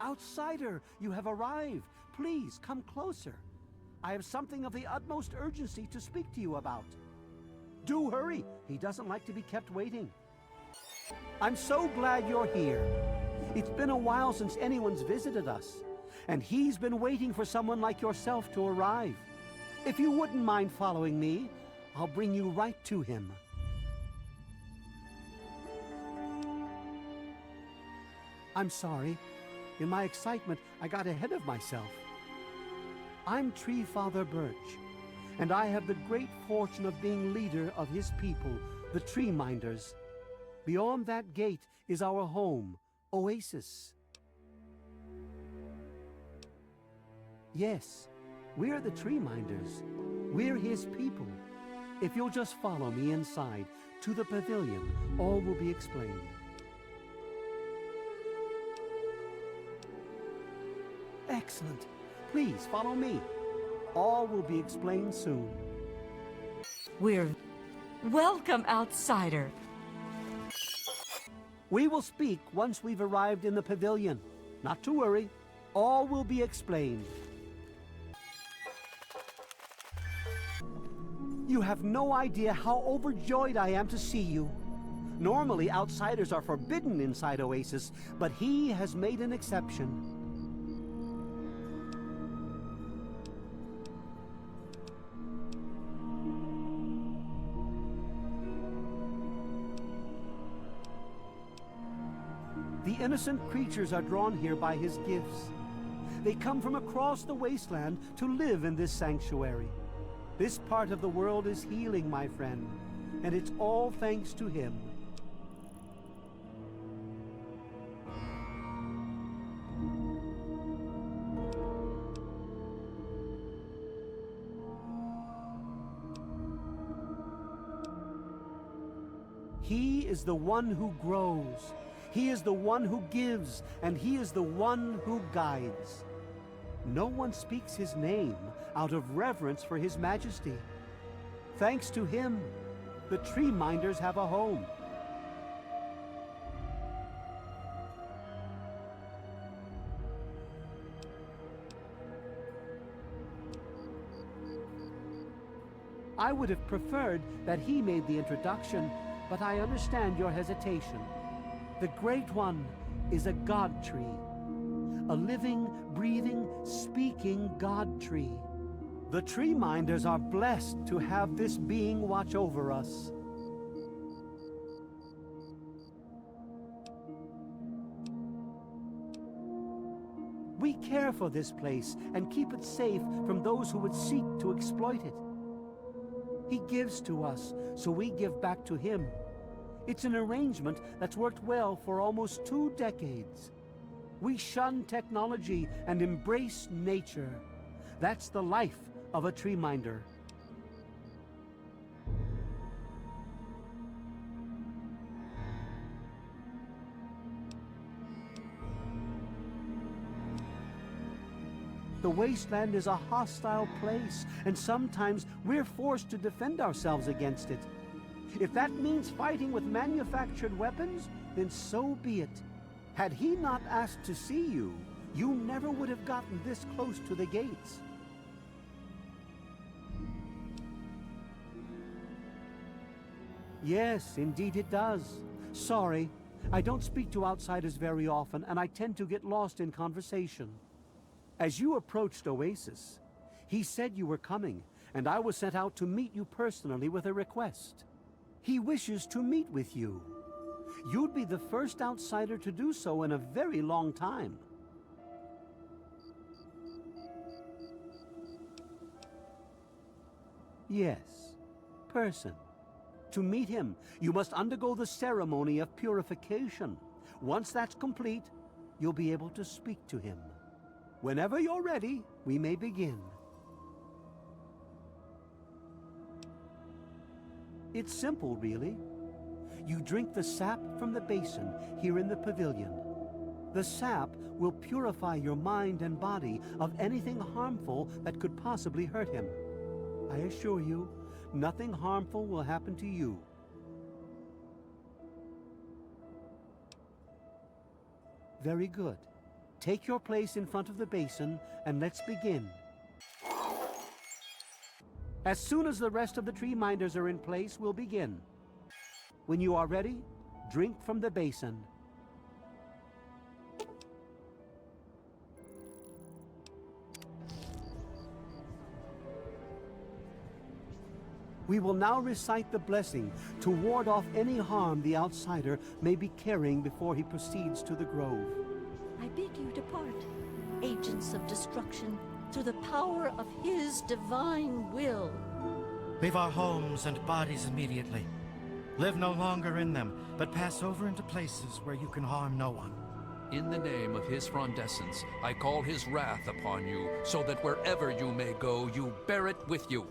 Outsider, you have arrived. Please, come closer. I have something of the utmost urgency to speak to you about. Do hurry. He doesn't like to be kept waiting. I'm so glad you're here. It's been a while since anyone's visited us, and he's been waiting for someone like yourself to arrive. If you wouldn't mind following me, I'll bring you right to him. I'm sorry. In my excitement, I got ahead of myself. I'm Tree Father Birch, and I have the great fortune of being leader of his people, the Tree Minders. Beyond that gate is our home, Oasis. Yes, we're the Tree Minders. We're his people. If you'll just follow me inside, to the pavilion, all will be explained. Excellent. Please follow me. All will be explained soon. We're... Welcome, outsider. We will speak once we've arrived in the pavilion. Not to worry. All will be explained. You have no idea how overjoyed I am to see you. Normally, outsiders are forbidden inside Oasis, but he has made an exception. The innocent creatures are drawn here by his gifts. They come from across the wasteland to live in this sanctuary. This part of the world is healing, my friend, and it's all thanks to him. He is the one who grows. He is the one who gives, and he is the one who guides. No one speaks his name out of reverence for his majesty. Thanks to him, the Tree Minders have a home. I would have preferred that he made the introduction, but I understand your hesitation. The Great One is a God tree. A living, breathing, speaking God tree. The Tree Minders are blessed to have this being watch over us. We care for this place and keep it safe from those who would seek to exploit it. He gives to us, so we give back to him. It's an arrangement that's worked well for almost 2 decades. We shun technology and embrace nature. That's the life of a Tree Minder. The wasteland is a hostile place, and sometimes we're forced to defend ourselves against it. If that means fighting with manufactured weapons, then so be it. Had he not asked to see you, you never would have gotten this close to the gates. Yes, indeed it does. Sorry, I don't speak to outsiders very often, and I tend to get lost in conversation. As you approached Oasis, he said you were coming, and I was sent out to meet you personally with a request. He wishes to meet with you. You'd be the first outsider to do so in a very long time. Yes, person. To meet him, you must undergo the ceremony of purification. Once that's complete, you'll be able to speak to him. Whenever you're ready, we may begin. It's simple, really. You drink the sap from the basin here in the pavilion. The sap will purify your mind and body of anything harmful that could possibly hurt him. I assure you, nothing harmful will happen to you. Very good. Take your place in front of the basin, and let's begin. As soon as the rest of the tree minders are in place, we'll begin. When you are ready, drink from the basin. We will now recite the blessing to ward off any harm the outsider may be carrying before he proceeds to the grove. I bid you depart, agents of destruction, through the power of his divine will. Leave our homes and bodies immediately. Live no longer in them, but pass over into places where you can harm no one. In the name of his frondescence, I call his wrath upon you, so that wherever you may go, you bear it with you.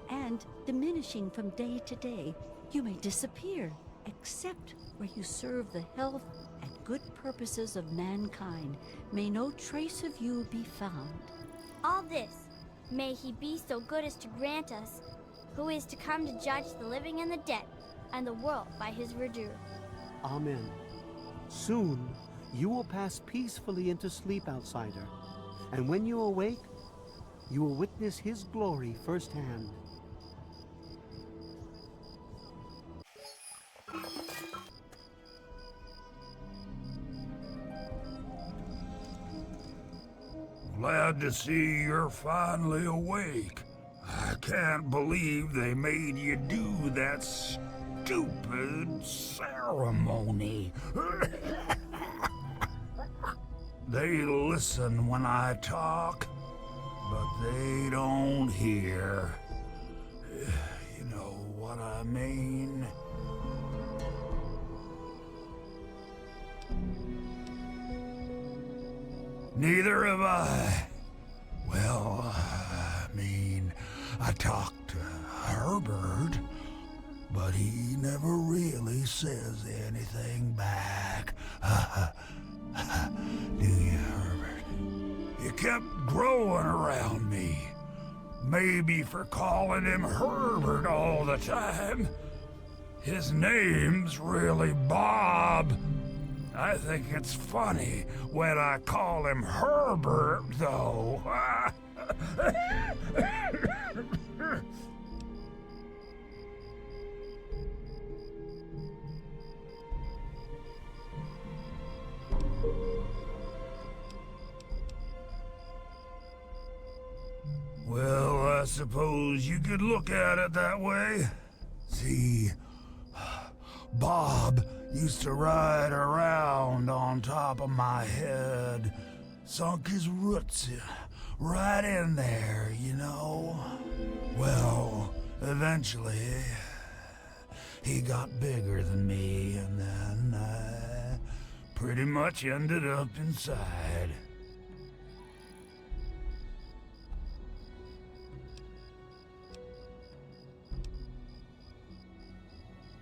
And, diminishing from day to day, you may disappear, except where you serve the health and good purposes of mankind. May no trace of you be found. All this, may he be so good as to grant us, who is to come to judge the living and the dead, and the world by his verdure. Amen. Soon, you will pass peacefully into sleep, outsider. And when you awake, you will witness his glory firsthand. Glad to see you're finally awake. I can't believe they made you do that stupid ceremony. They listen when I talk, but they don't hear. You know what I mean? Neither have I. Well, I talked to Herbert, but he never really says anything back. Do you, Herbert? He kept growing around me. Maybe for calling him Herbert all the time. His name's really Bob. I think it's funny when I call him Herbert, though. Well, I suppose you could look at it that way. See, Bob used to ride around on top of my head. Sunk his roots right in there, you know. Well, eventually, he got bigger than me, and then I pretty much ended up inside.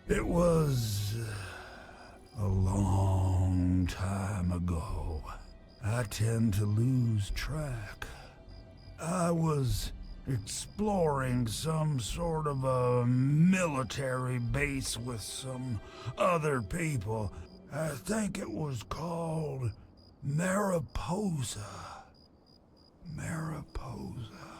It was a long time ago. I tend to lose track. I was exploring some sort of a military base with some other people. I think it was called Mariposa. Mariposa.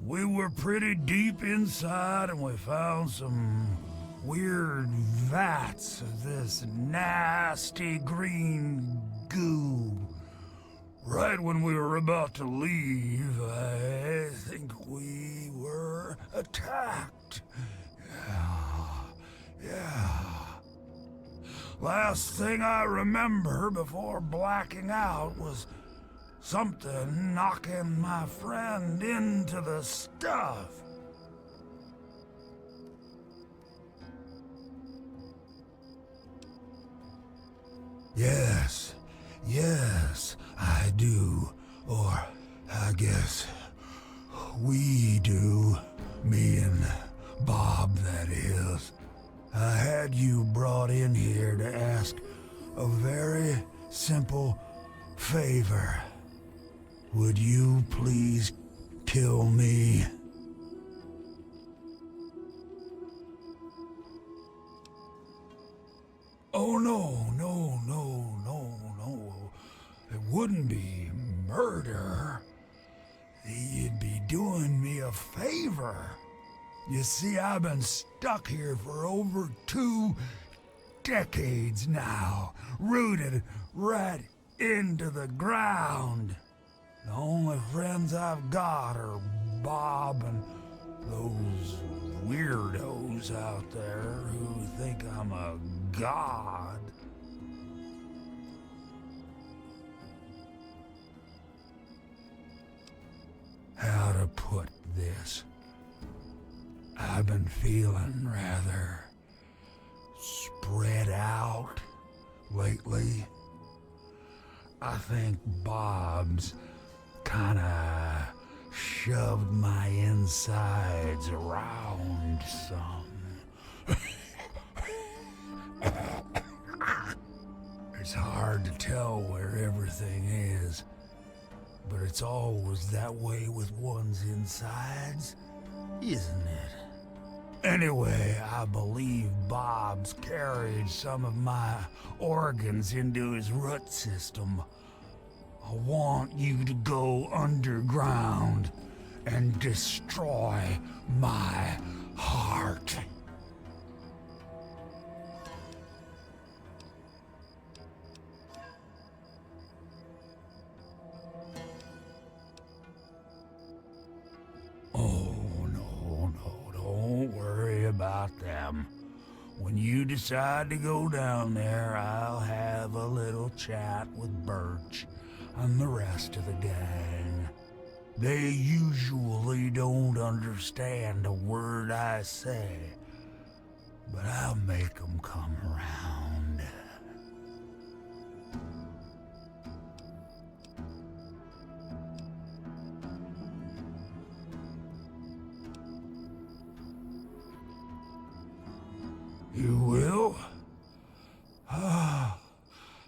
We were pretty deep inside and we found some weird vats of this nasty green goo. Right when we were about to leave, I think we were attacked. Yeah. Last thing I remember before blacking out was something knocking my friend into the stuff. Yes, I do. Or, I guess, we do. Me and Bob, that is. I had you brought in here to ask a very simple favor. Would you please kill me? Oh, no. It wouldn't be murder. You'd be doing me a favor. You see, I've been stuck here for over 2 decades now, rooted right into the ground. The only friends I've got are Bob and those weirdos out there who think I'm a god. How to put this? I've been feeling rather spread out lately. I think Bob's kinda shoved my insides around some. It's hard to tell where everything is, but it's always that way with one's insides, isn't it? Anyway, I believe Bob's carried some of my organs into his root system. I want you to go underground and destroy my heart. Oh, no, don't worry about them. When you decide to go down there, I'll have a little chat with Birch and the rest of the gang. They usually don't understand a word I say, but I'll make them come around. You will?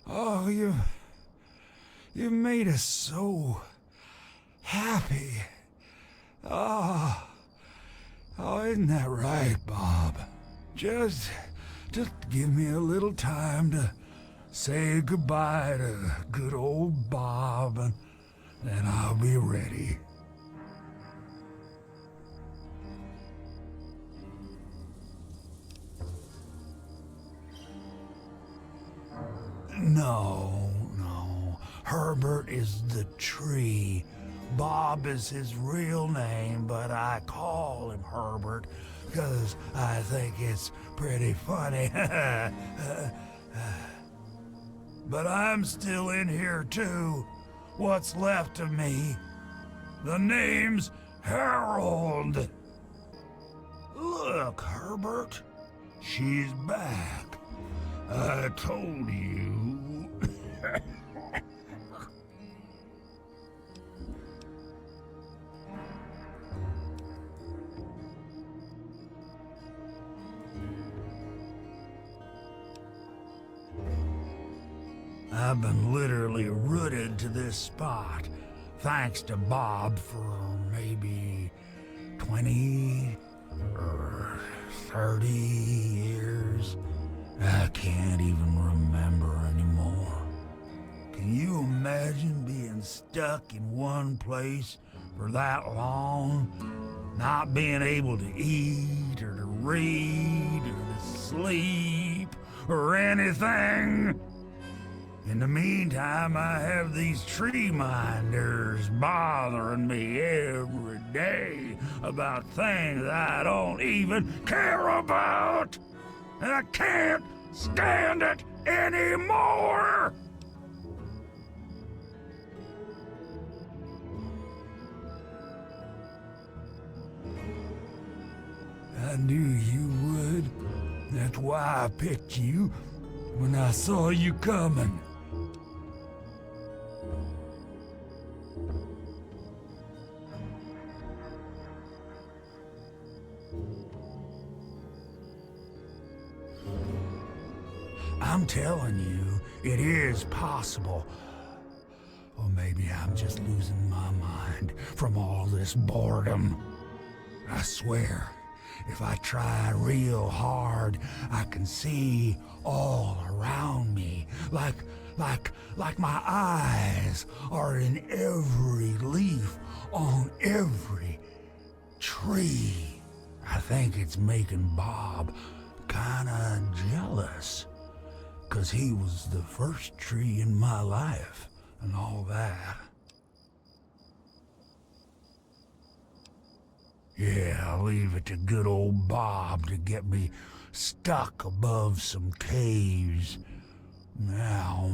Oh, you made us so happy. Oh, isn't that right, Bob? Just give me a little time to say goodbye to good old Bob, and then I'll be ready. No. Herbert is the tree. Bob is his real name, but I call him Herbert because I think it's pretty funny. But I'm still in here too. What's left of me? The name's Harold. Look, Herbert. She's back. I told you. I've been literally rooted to this spot, thanks to Bob, for maybe 20 or 30 years. I can't even remember anymore. Can you imagine being stuck in one place for that long? Not being able to eat, or to read, or to sleep, or anything? In the meantime, I have these tree minders bothering me every day about things I don't even care about. And I can't stand it anymore! I knew you would. That's why I picked you when I saw you coming. I'm telling you, it is possible. Or maybe I'm just losing my mind from all this boredom. I swear, if I try real hard, I can see all around me, like like my eyes are in every leaf on every tree. I think it's making Bob kinda jealous, 'cause he was the first tree in my life and all that. Yeah, leave it to good old Bob to get me stuck above some caves. Now,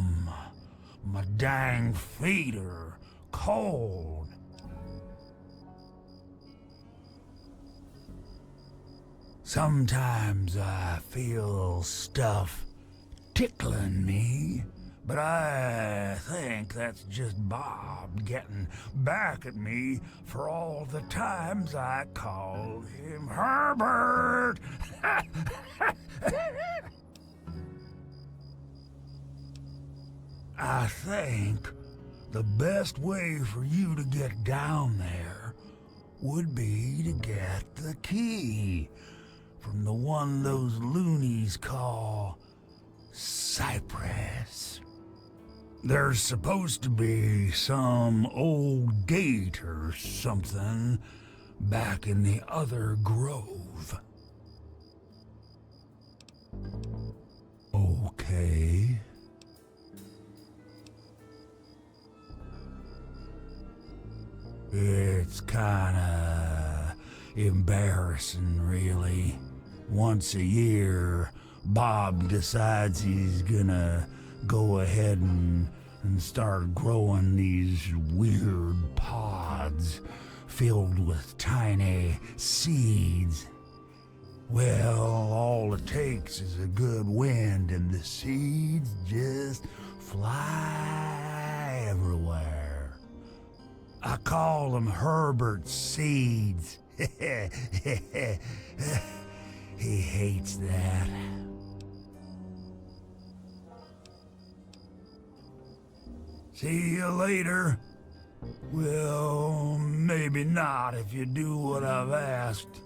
my dang feet are cold. Sometimes I feel stuff tickling me, but I think that's just Bob getting back at me for all the times I called him Herbert. I think the best way for you to get down there would be to get the key from the one those loonies call Cypress. There's supposed to be some old gate or something back in the other grove. Okay. It's kinda embarrassing, really. Once a year, Bob decides he's gonna go ahead and start growing these weird pods filled with tiny seeds. Well, all it takes is a good wind and the seeds just fly everywhere. I call them Herbert seeds. He hates that. See you later. Well, maybe not if you do what I've asked.